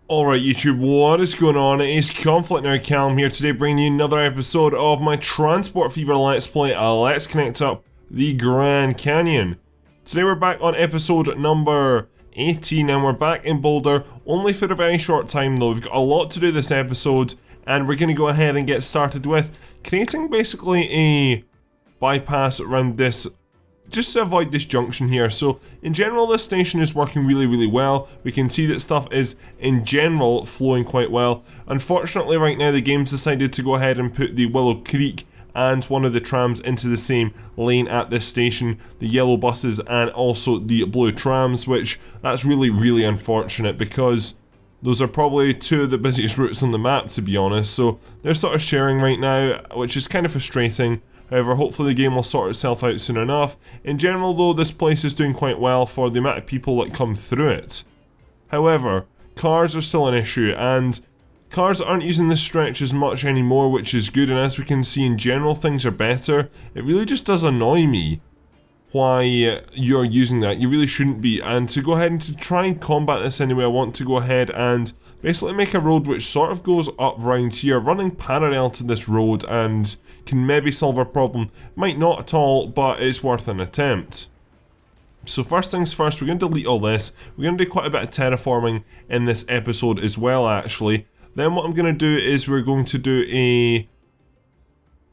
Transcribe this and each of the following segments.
Alright YouTube, what is going on? It is ConflctNerd Callum here today, bringing you another episode of my Transport Fever Let's Play. Let's connect up the Grand Canyon. Today we're back on episode number 18 and we're back in Boulder, only for a very short time though. We've got a lot to do this episode and we're going to go ahead and get started with creating basically a bypass around this, just to avoid this junction here. So in general this station is working really well. We can see that stuff is in general flowing quite well. Unfortunately right now the game's decided to go ahead and put the Willow Creek and one of the trams into the same lane at this station, the yellow buses and also the blue trams, which that's really unfortunate because those are probably two of the busiest routes on the map, to be honest. So they're sort of sharing right now, which is kind of frustrating. However, hopefully the game will sort itself out soon enough. In general though, this place is doing quite well for the amount of people that come through it. However, cars are still an issue, and cars aren't using this stretch as much anymore, which is good, and as we can see in general things are better. It really just does annoy me why you're using that. You really shouldn't be, and to go ahead and to try and combat this anyway, I want to go ahead and basically make a road which sort of goes up round here, running parallel to this road, and can maybe solve our problem. Might not at all, but it's worth an attempt. So first things first, we're going to delete all this. We're going to do quite a bit of terraforming in this episode as well, actually. Then what I'm going to do is we're going to do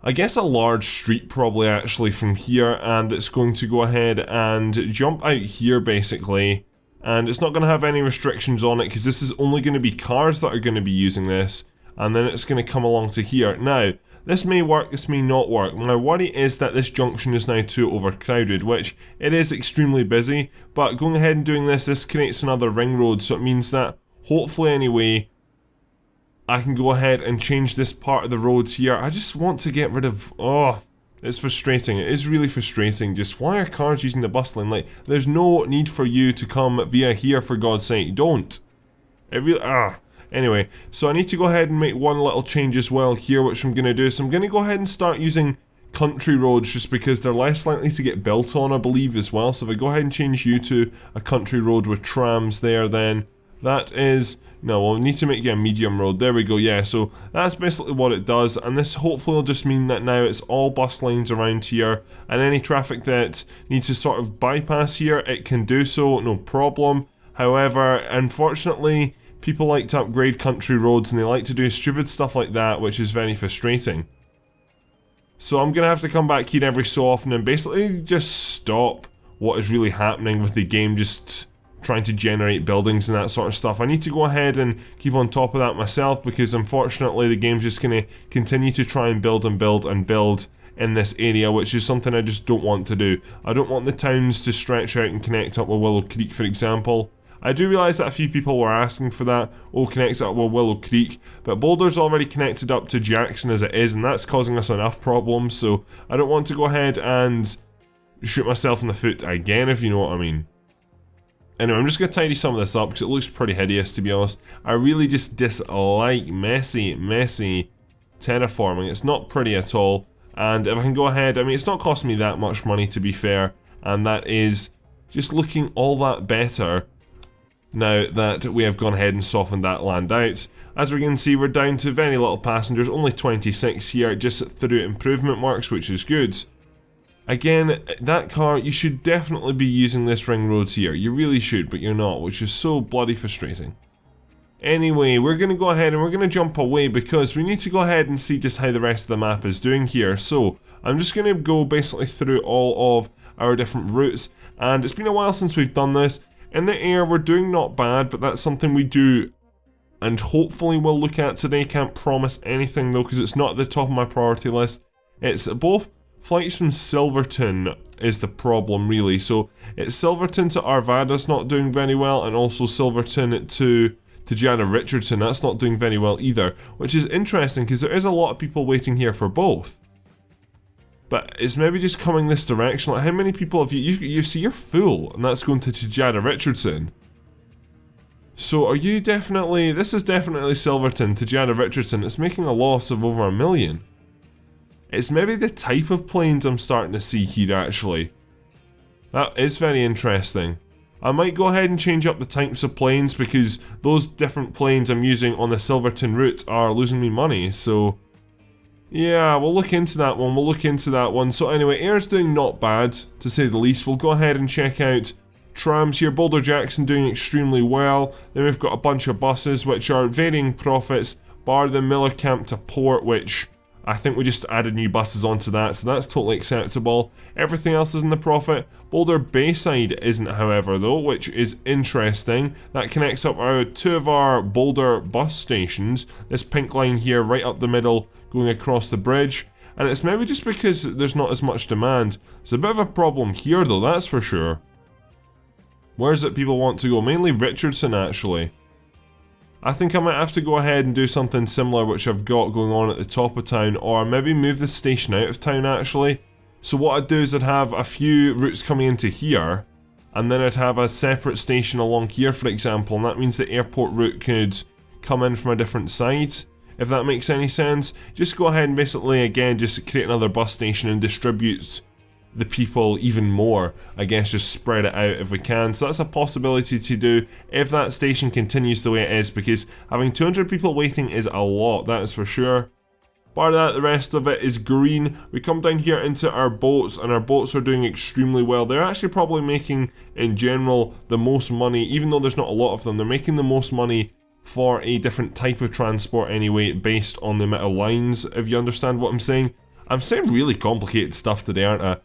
I guess a large street probably actually from here, and it's going to go ahead and jump out here basically, and it's not going to have any restrictions on it because this is only going to be cars that are going to be using this, and then it's going to come along to here. Now this may work, this may not work. My worry is that this junction is now too overcrowded, which it is extremely busy, but going ahead and doing this creates another ring road, so it means that hopefully anyway I can go ahead and change this part of the roads here. I just want to get rid of, it's frustrating. It is really frustrating. Just why are cars using the bus lane? Like, there's no need for you to come via here, for God's sake. Don't. It really, Anyway, so I need to go ahead and make one little change as well here, which I'm going to do. So I'm going to go ahead and start using country roads just because they're less likely to get built on, I believe, as well. So if I go ahead and change you to a country road with trams there, then that is, no, we'll need to make a medium road. There we go, yeah, so that's basically what it does, and this hopefully will just mean that now it's all bus lanes around here, and any traffic that needs to sort of bypass here, it can do so, no problem. However, unfortunately, people like to upgrade country roads and they like to do stupid stuff like that, which is very frustrating. So I'm going to have to come back here every so often and basically just stop what is really happening with the game, just trying to generate buildings and that sort of stuff. I need to go ahead and keep on top of that myself because unfortunately the game's just going to continue to try and build in this area, which is something I just don't want to do. I don't want the towns to stretch out and connect up with Willow Creek, for example. I do realise that a few people were asking for that, connect up with Willow Creek, but Boulder's already connected up to Jackson as it is, and that's causing us enough problems, so I don't want to go ahead and shoot myself in the foot again, if you know what I mean. Anyway, I'm just going to tidy some of this up because it looks pretty hideous, to be honest. I really just dislike messy terraforming. It's not pretty at all. And if I can go ahead, I mean, it's not costing me that much money, to be fair. And that is just looking all that better now that we have gone ahead and softened that land out. As we can see, we're down to very little passengers, only 26 here, just through improvement works, which is good. Again, that car, you should definitely be using this ring road here. You really should, but you're not, which is so bloody frustrating. Anyway, we're going to go ahead and we're going to jump away because we need to go ahead and see just how the rest of the map is doing here. So, I'm just going to go basically through all of our different routes, and it's been a while since we've done this. In the air, we're doing not bad, but that's something we do and hopefully we'll look at today. Can't promise anything though, because it's not at the top of my priority list. It's both flights from Silverton is the problem really, so it's Silverton to Arvada's not doing very well, and also Silverton to Jana Richardson, that's not doing very well either, which is interesting because there is a lot of people waiting here for both. But it's maybe just coming this direction. Like, how many people have you see you're full, and that's going to Jana Richardson. So are you definitely, this is definitely Silverton to Jana Richardson, it's making a loss of over 1 million. It's maybe the type of planes I'm starting to see here actually. That is very interesting. I might go ahead and change up the types of planes because those different planes I'm using on the Silverton route are losing me money, so yeah, we'll look into that one, So anyway, Air's doing not bad, to say the least. We'll go ahead and check out trams here. Boulder Jackson doing extremely well. Then we've got a bunch of buses which are varying profits, bar the Miller Camp to Port, which I think we just added new buses onto that, so that's totally acceptable. Everything else is in the profit. Boulder Bayside isn't, however, though, which is interesting. That connects up two of our Boulder bus stations. This pink line here right up the middle going across the bridge. And it's maybe just because there's not as much demand. It's a bit of a problem here though, that's for sure. Where is it people want to go? Mainly Richardson, actually. I think I might have to go ahead and do something similar which I've got going on at the top of town, or maybe move the station out of town actually. So what I'd do is I'd have a few routes coming into here, and then I'd have a separate station along here, for example, and that means the airport route could come in from a different side, if that makes any sense. Just go ahead and basically, again, just create another bus station and distribute the people even more. I guess just spread it out if we can. So that's a possibility to do if that station continues the way it is, because having 200 people waiting is a lot, that is for sure. Bar that, the rest of it is green. We come down here into our boats, and our boats are doing extremely well. They're actually probably making, in general, the most money, even though there's not a lot of them. They're making the most money for a different type of transport anyway, based on the amount of lines, if you understand what I'm saying. I'm saying really complicated stuff today, aren't I?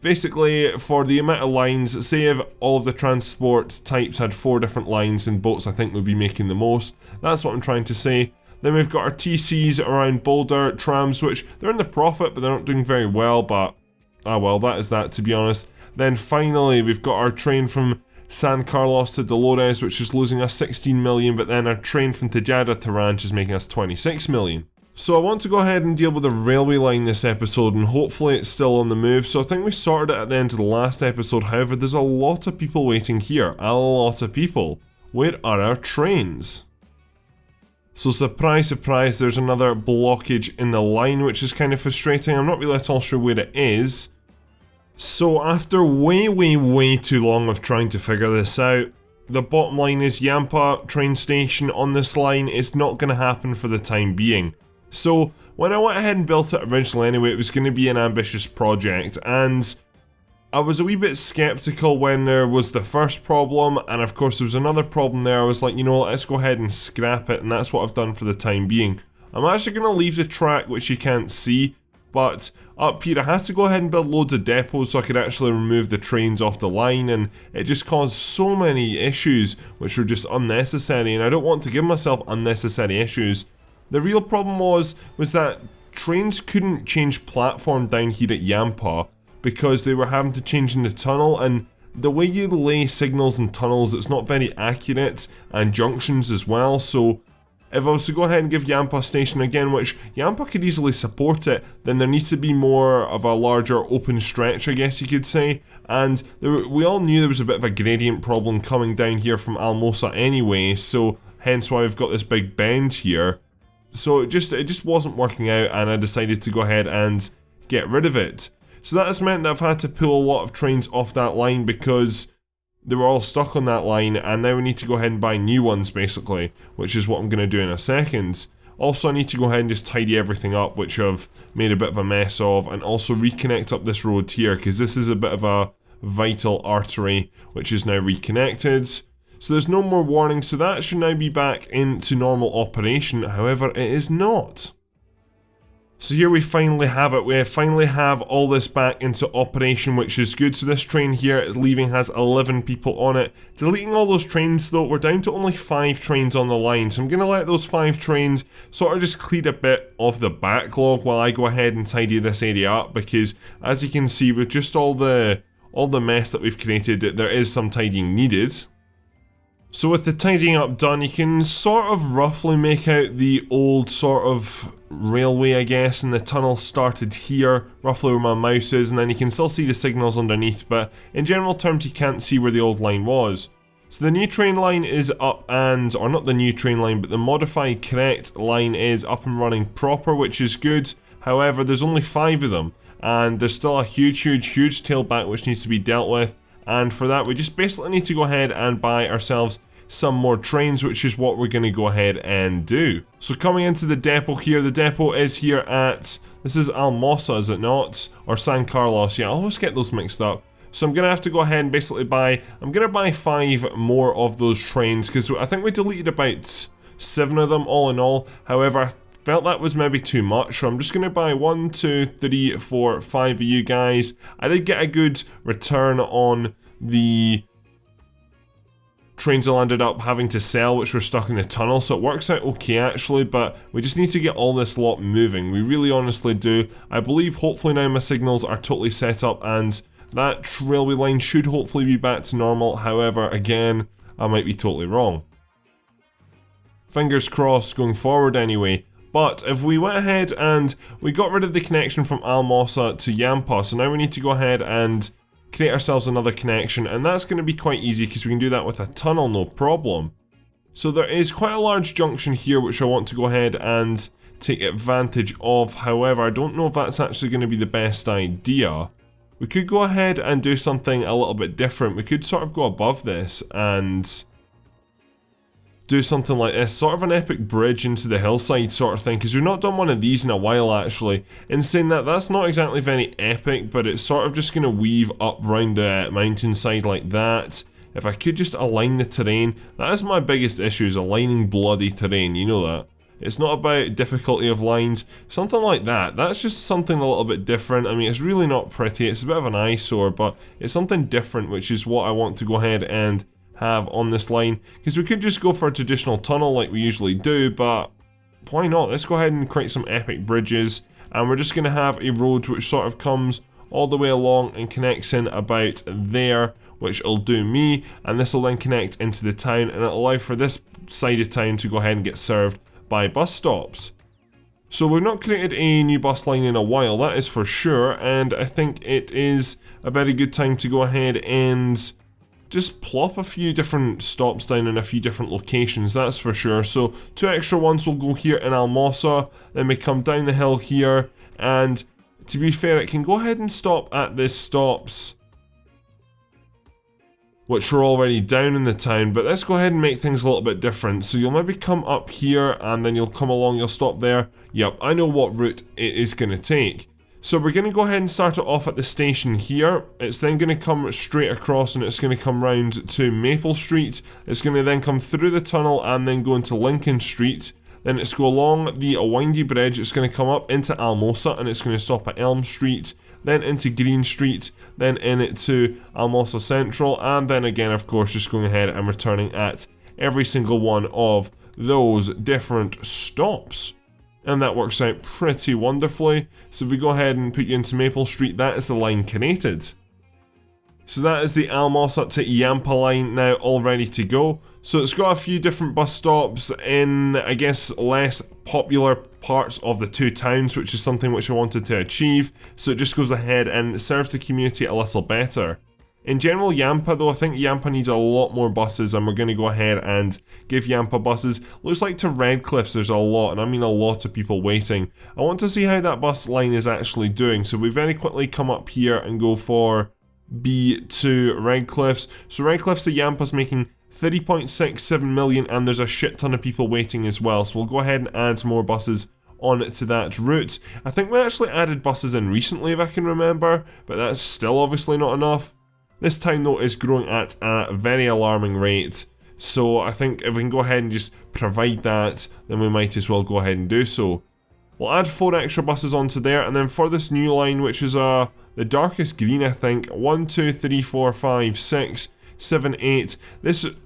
Basically, for the amount of lines, say if all of the transport types had 4 different lines, and boats I think would be making the most. That's what I'm trying to say. Then we've got our TCs around Boulder, trams, which they're in the profit, but they're not doing very well, but ah well, that is that, to be honest. Then finally, we've got our train from San Carlos to Dolores, which is losing us 16 million, but then our train from Tejada to Ranch is making us 26 million. So I want to go ahead and deal with the railway line this episode, and hopefully it's still on the move. So I think we sorted it at the end of the last episode. However, there's a lot of people waiting here. A lot of people. Where are our trains? So surprise, surprise, there's another blockage in the line, which is kind of frustrating. I'm not really at all sure where it is. So after way too long of trying to figure this out, the bottom line is Yampa train station on this line is not going to happen for the time being. So when I went ahead and built it originally anyway, it was going to be an ambitious project, and I was a wee bit skeptical when there was the first problem, and of course there was another problem there. I was like, you know what, let's go ahead and scrap it, and that's what I've done for the time being. I'm actually going to leave the track, which you can't see, but up here I had to go ahead and build loads of depots so I could actually remove the trains off the line, and it just caused so many issues which were just unnecessary, and I don't want to give myself unnecessary issues. The real problem was that trains couldn't change platform down here at Yampa because they were having to change in the tunnel, and the way you lay signals in tunnels, it's not very accurate, and junctions as well. So if I was to go ahead and give Yampa a station again, which Yampa could easily support it, then there needs to be more of a larger open stretch, I guess you could say. And we all knew there was a bit of a gradient problem coming down here from Almosa anyway, so hence why we've got this big bend here. So it just wasn't working out, and I decided to go ahead and get rid of it. So that has meant that I've had to pull a lot of trains off that line because they were all stuck on that line, and now we need to go ahead and buy new ones basically, which is what I'm going to do in a second. Also, I need to go ahead and just tidy everything up, which I've made a bit of a mess of, and also reconnect up this road here, because this is a bit of a vital artery which is now reconnected. So there's no more warning, so that should now be back into normal operation. However, it is not. So here we finally have it. We finally have all this back into operation, which is good. So this train here is leaving, has 11 people on it. Deleting all those trains though, we're down to only 5 trains on the line. So I'm going to let those 5 trains sort of just clear a bit of the backlog while I go ahead and tidy this area up. Because as you can see, with just all the mess that we've created, there is some tidying needed. So with the tidying up done, you can sort of roughly make out the old sort of railway, I guess, and the tunnel started here, roughly where my mouse is, and then you can still see the signals underneath, but in general terms you can't see where the old line was. So the new train line is up and, or not the new train line, but the modified correct line is up and running proper, which is good. However, there's only 5 of them, and there's still a huge tailback which needs to be dealt with. and for that we just basically need to go ahead and buy ourselves some more trains, which is what we're going to go ahead and do. So coming into the depot here, the depot is here at, this is Almosa, is it not? Or San Carlos, yeah, I always get those mixed up. So I'm going to have to go ahead and basically I'm going to buy 5 more of those trains, because I think we deleted about 7 of them all in all. However, I felt that was maybe too much, so I'm just going to buy 1, 2, 3, 4, 5 of you guys. I did get a good return on the trains I landed up having to sell, which were stuck in the tunnel, so it works out okay actually, but we just need to get all this lot moving. We really honestly do. I believe hopefully now my signals are totally set up and that railway line should hopefully be back to normal. However, again, I might be totally wrong. Fingers crossed going forward anyway. But if we went ahead and we got rid of the connection from Almosa to Yampa, so now we need to go ahead and create ourselves another connection, and that's going to be quite easy because we can do that with a tunnel, no problem. So there is quite a large junction here which I want to go ahead and take advantage of. However, I don't know if that's actually going to be the best idea. We could go ahead and do something a little bit different. We could sort of go above this and do something like this, sort of an epic bridge into the hillside sort of thing, because we've not done one of these in a while actually. In saying that, that's not exactly very epic, but it's sort of just going to weave up round the mountainside like that. If I could just align the terrain, that is my biggest issue, is aligning bloody terrain, you know that. It's not about difficulty of lines, something like that. That's just something a little bit different. I mean, it's really not pretty, it's a bit of an eyesore, but it's something different, which is what I want to go ahead and have on this line, because we could just go for a traditional tunnel like we usually do, but why not? Let's go ahead and create some epic bridges, and we're just going to have a road which sort of comes all the way along and connects in about there, which will do me, and this will then connect into the town, and it'll allow for this side of town to go ahead and get served by bus stops. So we've not created a new bus line in a while, that is for sure, and I think it is a very good time to go ahead and just plop a few different stops down in a few different locations, that's for sure. So 2 extra ones will go here in Almosa, then we come down the hill here, and to be fair, it can go ahead and stop at this stops which are already down in the town, but let's go ahead and make things a little bit different. So you'll maybe come up here and then you'll come along, you'll stop there. Yep, I know what route it is going to take. So we're going to go ahead and start it off at the station here. It's then going to come straight across and it's going to come round to Maple Street. It's going to then come through the tunnel and then go into Lincoln Street. Then it's go along the windy bridge, it's going to come up into Almosa and it's going to stop at Elm Street, then into Green Street, then in it to Almosa Central, and then again of course just going ahead and returning at every single one of those different stops. And that works out pretty wonderfully. So if we go ahead and put you into Maple Street, that is the line created. So that is the Almosa to Yampa line now all ready to go. So it's got a few different bus stops in, I guess, less popular parts of the 2 towns, which is something which I wanted to achieve. So it just goes ahead and serves the community a little better. In general, Yampa though, I think Yampa needs a lot more buses, and we're going to go ahead and give Yampa buses. Looks like to Redcliffs there's a lot, and I mean a lot of people waiting. I want to see how that bus line is actually doing, so we very quickly come up here and go for B2 Redcliffs. So Redcliffs to Yampa's making 30.67 million, and there's a shit ton of people waiting as well, so we'll go ahead and add some more buses on to that route. I think we actually added buses in recently if I can remember, but that's still obviously not enough. This town though is growing at a very alarming rate, so I think if we can go ahead and just provide that, then we might as well go ahead and do so. We'll add 4 extra buses onto there, and then for this new line, which is the darkest green I think, 1, 2, 3, 4, 5, 6, 7, 8.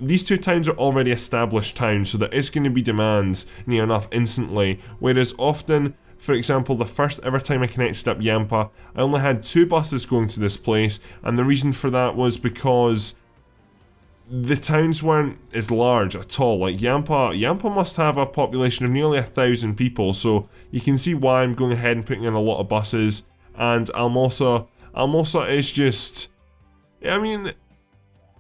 These 2 towns are already established towns, so there is going to be demands near enough instantly, whereas often, for example, the first ever time I connected up Yampa, I only had 2 buses going to this place, and the reason for that was because the towns weren't as large at all. Like Yampa must have a population of nearly 1,000 people, so you can see why I'm going ahead and putting in a lot of buses. And Almosa is just, I mean,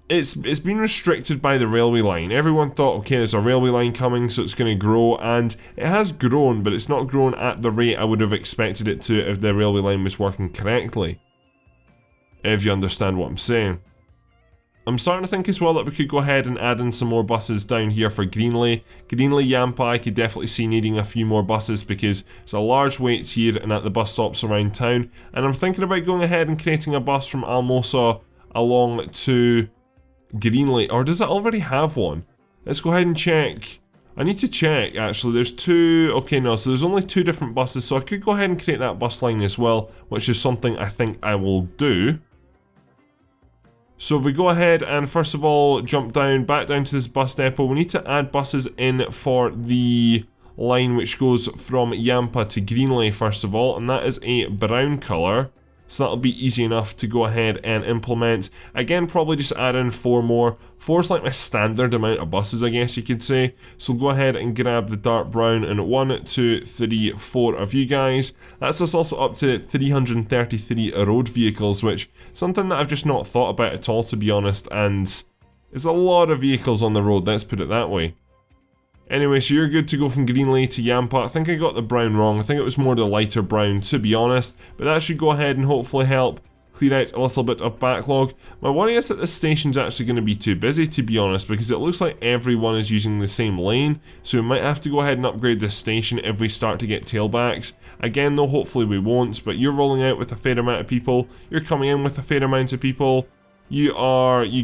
it's been restricted by the railway line. Everyone thought, okay, there's a railway line coming, so it's going to grow, and it has grown, but it's not grown at the rate I would have expected it to if the railway line was working correctly. If you understand what I'm saying. I'm starting to think as well that we could go ahead and add in some more buses down here for Greenley. Greenley, Yampa, I could definitely see needing a few more buses because there's a large wait here and at the bus stops around town. And I'm thinking about going ahead and creating a bus from Almosa along to Greenley. Or does it already have one? Let's go ahead and check. I need to check actually. There's two. Okay, no, so there's only two different buses. So I could go ahead and create that bus line as well, which is something I think I will do. So if we go ahead and first of all jump back down to this bus depot, we need to add buses in for the line which goes from Yampa to Greenley first of all, and that is a brown colour. So that'll be easy enough to go ahead and implement. Again, probably just add in 4 more. 4 is like my standard amount of buses, I guess you could say. So go ahead and grab the dark brown and 1, 2, 3, 4 of you guys. That's us also up to 333 road vehicles, which is something that I've just not thought about at all, to be honest. And there's a lot of vehicles on the road, let's put it that way. Anyway, so you're good to go from Greenley to Yampa. I think I got the brown wrong. I think it was more the lighter brown, to be honest. But that should go ahead and hopefully help clear out a little bit of backlog. My worry is that this station's actually going to be too busy, to be honest, because it looks like everyone is using the same lane. So we might have to go ahead and upgrade this station if we start to get tailbacks. Again, though, hopefully we won't. But you're rolling out with a fair amount of people. You're coming in with a fair amount of people. You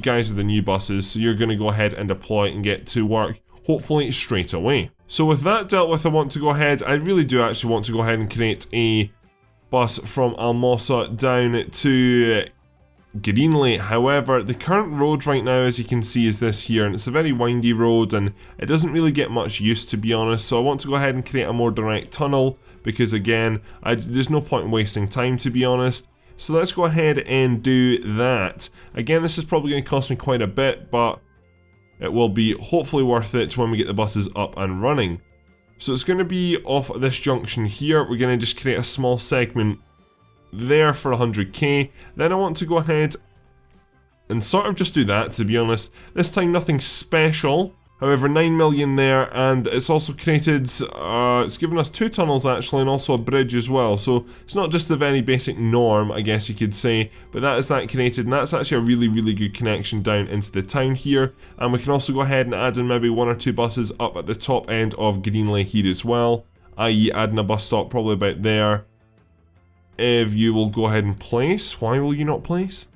guys are the new buses, so you're going to go ahead and deploy and get to work. Hopefully straight away. So with that dealt with, I want to go ahead, I really do actually want to go ahead and create a bus from Almosa down to Greenley. However, the current road right now, as you can see, is this here, and it's a very windy road and it doesn't really get much use, to be honest. So I want to go ahead and create a more direct tunnel because again, there's no point in wasting time, to be honest. So let's go ahead and do that. Again, this is probably going to cost me quite a bit, but it will be hopefully worth it when we get the buses up and running. So it's going to be off this junction here. We're going to just create a small segment there for 100k. Then I want to go ahead and sort of just do that, to be honest. This time nothing special. However, 9 million there, and it's also created, it's given us 2 tunnels actually, and also a bridge as well. So it's not just the very basic norm, I guess you could say, but that is that created, and that's actually a really, really good connection down into the town here. And we can also go ahead and add in maybe 1 or 2 buses up at the top end of Greenley here as well, i.e. adding a bus stop probably about there. If you will go ahead and place, why will you not place?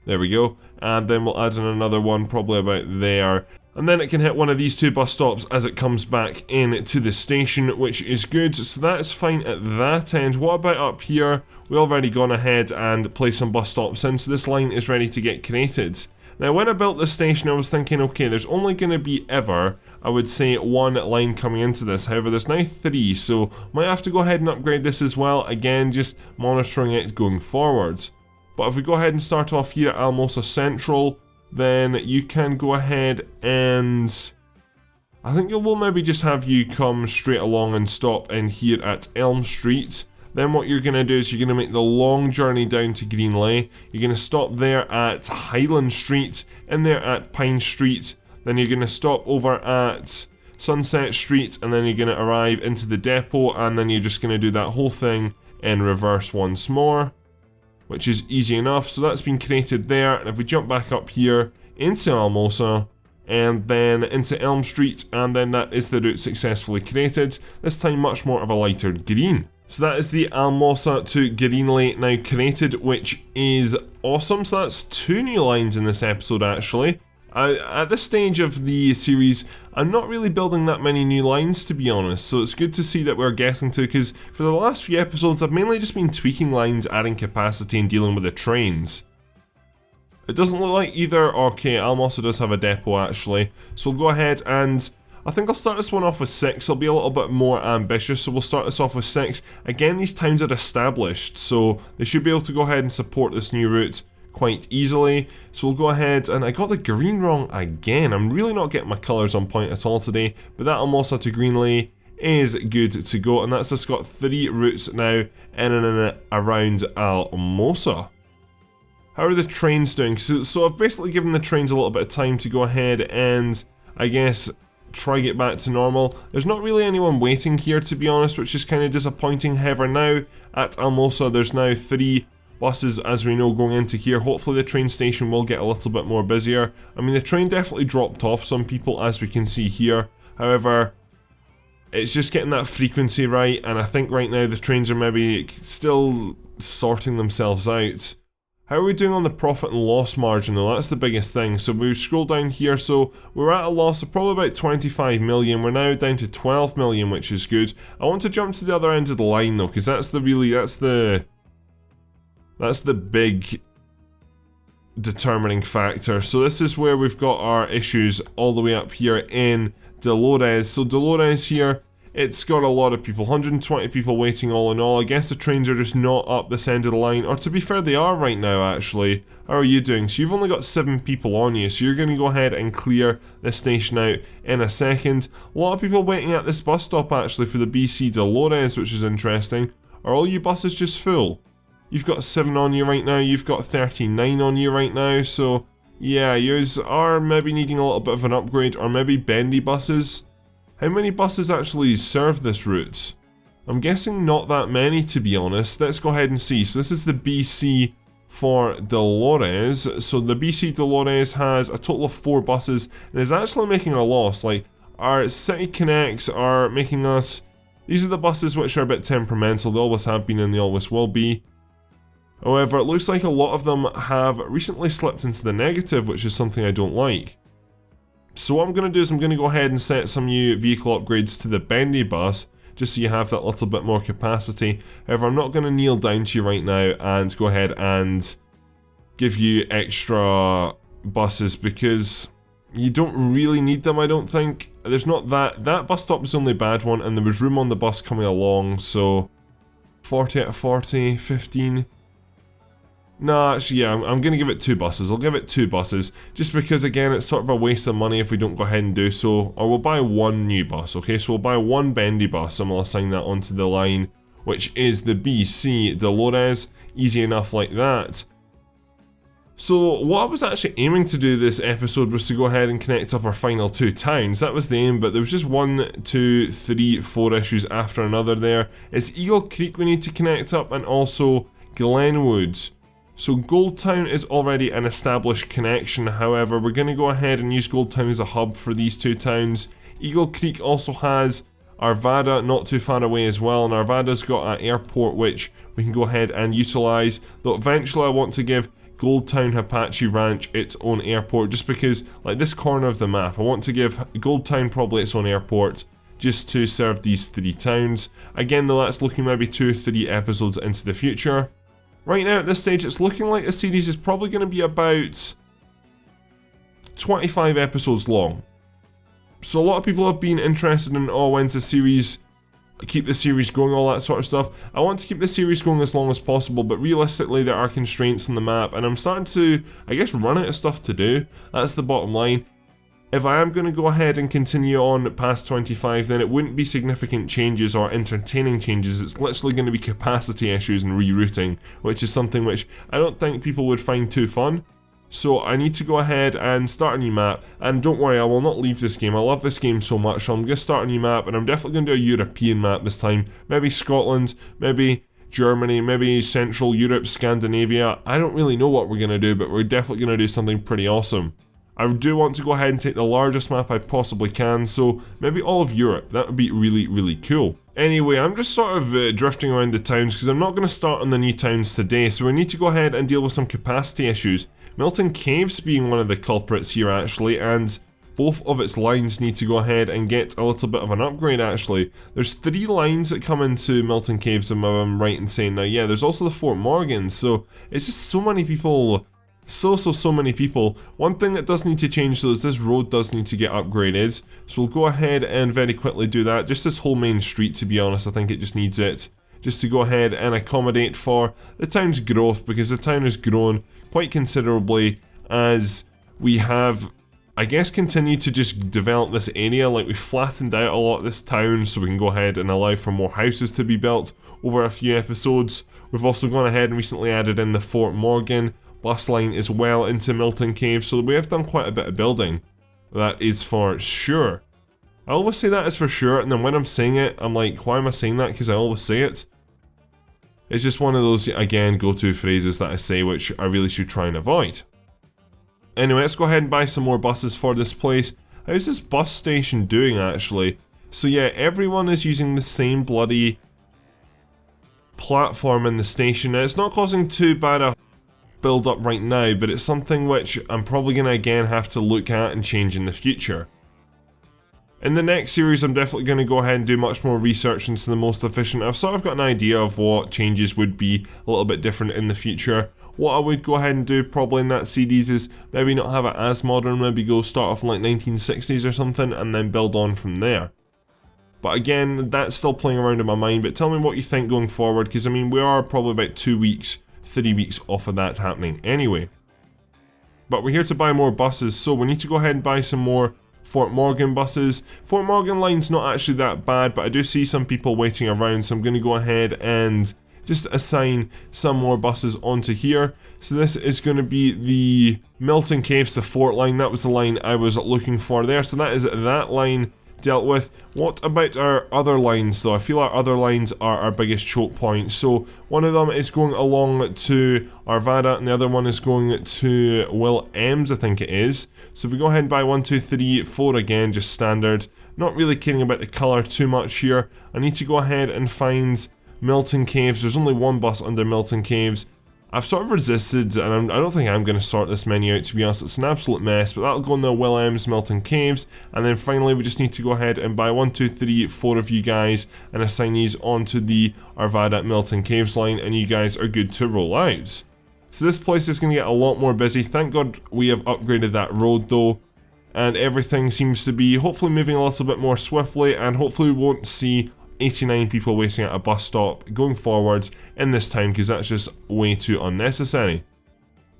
There we go, and then we'll add in another one probably about there. And then it can hit one of these 2 bus stops as it comes back in to the station, which is good. So that is fine at that end. What about up here? We've already gone ahead and placed some bus stops in, so this line is ready to get created. Now, when I built this station, I was thinking, okay, there's only going to be I would say 1 line coming into this. However, there's now 3, so might have to go ahead and upgrade this as well. Again, just monitoring it going forwards. But if we go ahead and start off here at Almosa Central, then you can go ahead and I think we'll maybe just have you come straight along and stop in here at Elm Street. Then what you're going to do is you're going to make the long journey down to Greenley. You're going to stop there at Highland Street, in there at Pine Street. Then you're going to stop over at Sunset Street, and then you're going to arrive into the depot, and then you're just going to do that whole thing in reverse once more, which is easy enough. So that's been created there, and if we jump back up here into Almosa and then into Elm Street, and then that is the route successfully created, this time much more of a lighter green. So that is the Almosa to Greenley now created, which is awesome. So that's 2 new lines in this episode actually. At this stage of the series, I'm not really building that many new lines, to be honest, so it's good to see that we're getting to, because for the last few episodes I've mainly just been tweaking lines, adding capacity and dealing with the trains. It doesn't look like either. Okay, Almosa does have a depot actually, so we'll go ahead and I think I'll start this one off with 6. I'll be a little bit more ambitious, so we'll start this off with 6. Again, these towns are established, so they should be able to go ahead and support this new route quite easily. So we'll go ahead, and I got the green wrong again. I'm really not getting my colours on point at all today, but that Almosa to Greenley is good to go, and that's just got 3 routes now in and around Almosa. How are the trains doing? So I've basically given the trains a little bit of time to go ahead and, I guess, try get back to normal. There's not really anyone waiting here, to be honest, which is kind of disappointing. However, now at Almosa there's now 3 buses, as we know, going into here. Hopefully the train station will get a little bit more busier. I mean, the train definitely dropped off some people, as we can see here. However, it's just getting that frequency right, and I think right now the trains are maybe still sorting themselves out. How are we doing on the profit and loss margin though? That's the biggest thing. So we scroll down here, so we're at a loss of probably about 25 million. We're now down to 12 million, which is good. I want to jump to the other end of the line though, because that's the big determining factor. So this is where we've got our issues all the way up here in Dolores. So Dolores here, it's got a lot of people, 120 people waiting all in all. I guess the trains are just not up this end of the line, or to be fair, they are right now actually. How are you doing? So you've only got 7 people on you, so you're going to go ahead and clear this station out in a second. A lot of people waiting at this bus stop actually for the BC Dolores, which is interesting. Are all you buses just full? You've got 7 on you right now, you've got 39 on you right now, so yeah, yours are maybe needing a little bit of an upgrade, or maybe bendy buses. How many buses actually serve this route? I'm guessing not that many, to be honest. Let's go ahead and see. So this is the BC for Dolores. So the BC Dolores has a total of 4 buses and is actually making a loss. Like, our City Connects are making us... These are the buses which are a bit temperamental. They always have been and they always will be. However, it looks like a lot of them have recently slipped into the negative, which is something I don't like. So what I'm going to do is I'm going to go ahead and set some new vehicle upgrades to the bendy bus, just so you have that little bit more capacity. However, I'm not going to kneel down to you right now and go ahead and give you extra buses, because you don't really need them, I don't think. There's not that bus stop was the only bad one, and there was room on the bus coming along, so 40 out of 40, 15... No, actually, yeah, I'm going to give it 2 buses. I'll give it 2 buses, just because, again, it's sort of a waste of money if we don't go ahead and do so. Or we'll buy 1 new bus, okay? So we'll buy 1 bendy bus, and we'll assign that onto the line, which is the BC Dolores. Easy enough like that. So what I was actually aiming to do this episode was to go ahead and connect up our final 2 towns. That was the aim, but there was just 1, 2, 3, 4 issues after another there. It's Eagle Creek we need to connect up, and also Glenwood. So Goldtown is already an established connection, however we're going to go ahead and use Goldtown as a hub for these 2 towns. Eagle Creek also has Arvada not too far away as well, and Arvada's got an airport which we can go ahead and utilise, though eventually I want to give Goldtown Apache Ranch its own airport, just because, like this corner of the map, I want to give Goldtown probably its own airport, just to serve these 3 towns. Again though, that's looking maybe 2 or 3 episodes into the future. Right now at this stage it's looking like the series is probably going to be about 25 episodes long. So a lot of people have been interested in, oh, when's the series, keep the series going, all that sort of stuff. I want to keep the series going as long as possible, but realistically there are constraints on the map, and I'm starting to, I guess, run out of stuff to do. That's the bottom line. If I am going to go ahead and continue on past 25, then it wouldn't be significant changes or entertaining changes. It's literally going to be capacity issues and rerouting, which is something which I don't think people would find too fun. So I need to go ahead and start a new map, and don't worry, I will not leave this game. I love this game so much, so I'm going to start a new map, and I'm definitely going to do a European map this time. Maybe Scotland, maybe Germany, maybe Central Europe, Scandinavia. I don't really know what we're going to do, but we're definitely going to do something pretty awesome. I do want to go ahead and take the largest map I possibly can, so maybe all of Europe. That would be really, really cool. Anyway, I'm just sort of drifting around the towns because I'm not going to start on the new towns today, so we need to go ahead and deal with some capacity issues. Milton Caves being one of the culprits here actually, and both of its lines need to go ahead and get a little bit of an upgrade actually. There's 3 lines that come into Milton Caves, if I'm right in saying. Now yeah, there's also the Fort Morgan, so it's just so many people. So many people. One thing that does need to change though is this road does need to get upgraded, so we'll go ahead and very quickly do that. Just this whole main street, to be honest, I think it just needs it, just to go ahead and accommodate for the town's growth, because the town has grown quite considerably as we have, I guess, continued to just develop this area. Like, we flattened out a lot of this town so we can go ahead and allow for more houses to be built over a few episodes. We've also gone ahead and recently added in the Fort Morgan bus line as well into Milton Caves, so we have done quite a bit of building. That is for sure. I always say that is for sure, and then when I'm saying it, I'm like, why am I saying that? Because I always say it. It's just one of those, again, go-to phrases that I say which I really should try and avoid. Anyway, let's go ahead and buy some more buses for this place. How's this bus station doing actually? So yeah, everyone is using the same bloody platform in the station. Now, it's not causing too bad a build up right now, but it's something which I'm probably going to again have to look at and change in the future. In the next series, I'm definitely going to go ahead and do much more research into the most efficient. I've sort of got an idea of what changes would be a little bit different in the future. What I would go ahead and do probably in that series is maybe not have it as modern, maybe go start off in like 1960s or something and then build on from there. But again, that's still playing around in my mind, but tell me what you think going forward, because I mean, we are probably about 2 weeks, 3 weeks off of that happening anyway. But we're here to buy more buses, so we need to go ahead and buy some more Fort Morgan buses. Fort Morgan line's not actually that bad, but I do see some people waiting around, so I'm going to go ahead and just assign some more buses onto here. So this is going to be the Milton Caves to Fort line. That was the line I was looking for there, so that is that line dealt with. What about our other lines though? I feel our other lines are our biggest choke point. So one of them is going along to Arvada and the other one is going to Will Ems, I think it is. So if we go ahead and buy 1, 2, 3, 4 again, just standard. Not really caring about the colour too much here. I need to go ahead and find Milton Caves. There's only one bus under Milton Caves. I've sort of resisted, and I don't think I'm going to sort this menu out, to be honest. It's an absolute mess, but that'll go in the Will Ems, Milton Caves, and then finally we just need to go ahead and buy 1, 2, 3, 4 of you guys and assign these onto the Arvada Milton Caves line, and you guys are good to roll out. So this place is going to get a lot more busy. Thank God we have upgraded that road though, and everything seems to be hopefully moving a little bit more swiftly, and hopefully we won't see 89 people waiting at a bus stop going forwards in this time, because that's just way too unnecessary.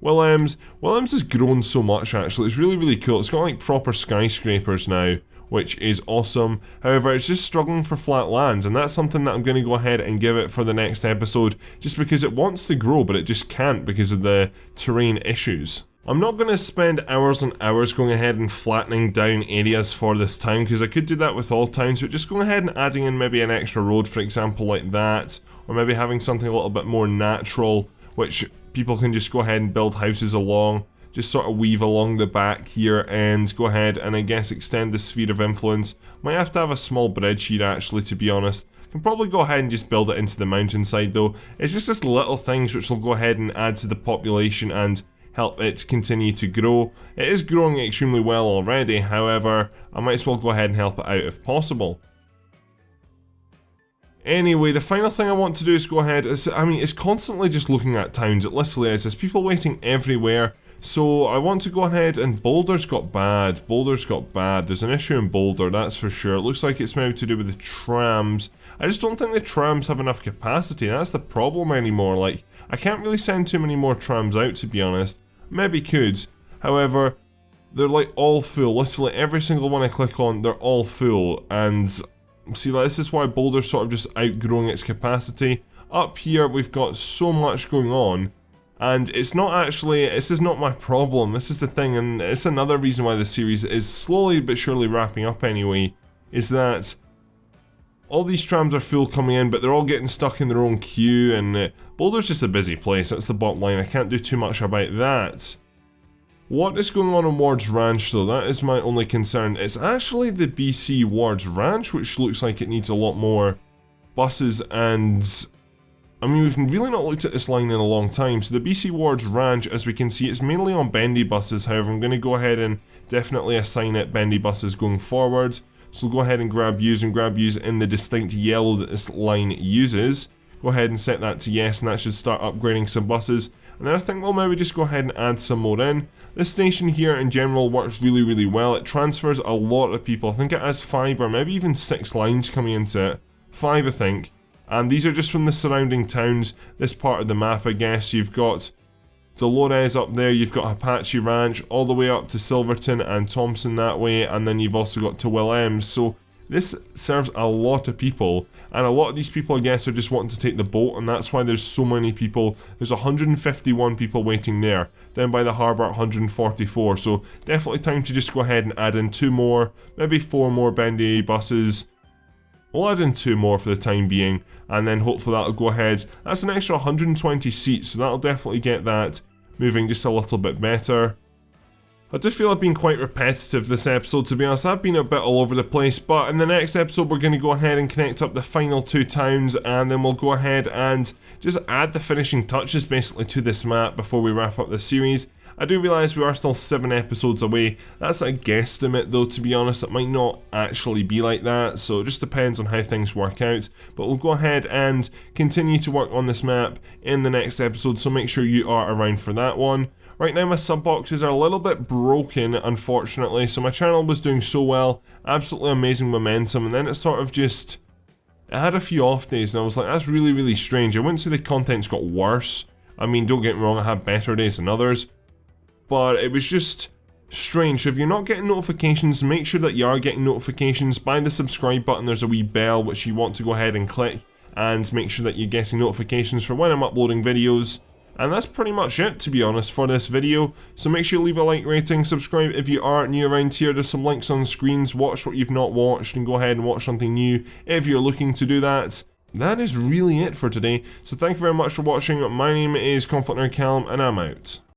Will Ems has grown so much actually. It's really cool. It's got like proper skyscrapers now, which is awesome. However, it's just struggling for flat lands, and that's something that I'm going to go ahead and give it for the next episode, just because it wants to grow but it just can't because of the terrain issues. I'm not going to spend hours and hours going ahead and flattening down areas for this town, because I could do that with all towns, but just going ahead and adding in maybe an extra road, for example, like that, or maybe having something a little bit more natural, which people can just go ahead and build houses along, just sort of weave along the back here and go ahead and I guess extend the sphere of influence. Might have to have a small bridge here actually, to be honest. Can probably go ahead and just build it into the mountainside though. It's just this little things which will go ahead and add to the population and help it continue to grow. It is growing extremely well already, however, I might as well go ahead and help it out if possible. Anyway, the final thing I want to do is go ahead, it's constantly just looking at towns, it literally is, there's people waiting everywhere, so I want to go ahead and Boulder's got bad, there's an issue in Boulder, that's for sure. It looks like it's maybe to do with the trams. I just don't think the trams have enough capacity, that's the problem anymore. Like, I can't really send too many more trams out, to be honest. Maybe could, however, they're like all full. Literally every single one I click on, they're all full, and see, like, this is why Boulder's sort of just outgrowing its capacity. Up here we've got so much going on, and it's not actually, this is not my problem, this is the thing, and it's another reason why the series is slowly but surely wrapping up anyway, is that all these trams are full coming in, but they're all getting stuck in their own queue, and Boulder's just a busy place, that's the bottom line. I can't do too much about that. What is going on in Ward's Ranch though? That is my only concern. It's actually the BC Ward's Ranch, which looks like it needs a lot more buses, and I mean, we've really not looked at this line in a long time. So the BC Ward's Ranch, as we can see, it's mainly on bendy buses. However, I'm going to go ahead and definitely assign it bendy buses going forward. So we'll go ahead and grab use in the distinct yellow that this line uses. Go ahead and set that to yes, and that should start upgrading some buses. And then I think we'll maybe just go ahead and add some more in. This station here in general works really well. It transfers a lot of people. I think it has 5 or maybe even 6 lines coming into it. 5 I think. And these are just from the surrounding towns, this part of the map I guess. You've got Dolores up there, you've got Apache Ranch, all the way up to Silverton and Thompson that way, and then you've also got to Will Ems. So this serves a lot of people, and a lot of these people I guess are just wanting to take the boat, and that's why there's so many people. There's 151 people waiting there, then by the harbour 144, so definitely time to just go ahead and add in 2 more, maybe 4 more bendy buses. We'll add in 2 more for the time being, and then hopefully that'll go ahead. That's an extra 120 seats, so that'll definitely get that moving just a little bit better. I do feel I've been quite repetitive this episode, to be honest. I've been a bit all over the place, but in the next episode we're going to go ahead and connect up the final 2 towns, and then we'll go ahead and just add the finishing touches basically to this map before we wrap up the series. I do realise we are still 7 episodes away. That's a guesstimate though, to be honest. It might not actually be like that, so it just depends on how things work out. But we'll go ahead and continue to work on this map in the next episode, so make sure you are around for that one. Right now my sub boxes are a little bit broken, unfortunately, so my channel was doing so well, absolutely amazing momentum, and then it sort of just... it had a few off days, and I was like, that's really strange. I wouldn't say the content's got worse. I mean, don't get me wrong, I have better days than others, but it was just strange. So if you're not getting notifications, make sure that you are getting notifications. By the subscribe button there's a wee bell which you want to go ahead and click, and make sure that you're getting notifications for when I'm uploading videos. And that's pretty much it, to be honest, for this video. So make sure you leave a like, rating, subscribe if you are new around here. There's some links on screens. Watch what you've not watched and go ahead and watch something new if you're looking to do that. That is really it for today. So thank you very much for watching. My name is ConflctNerd and I'm out.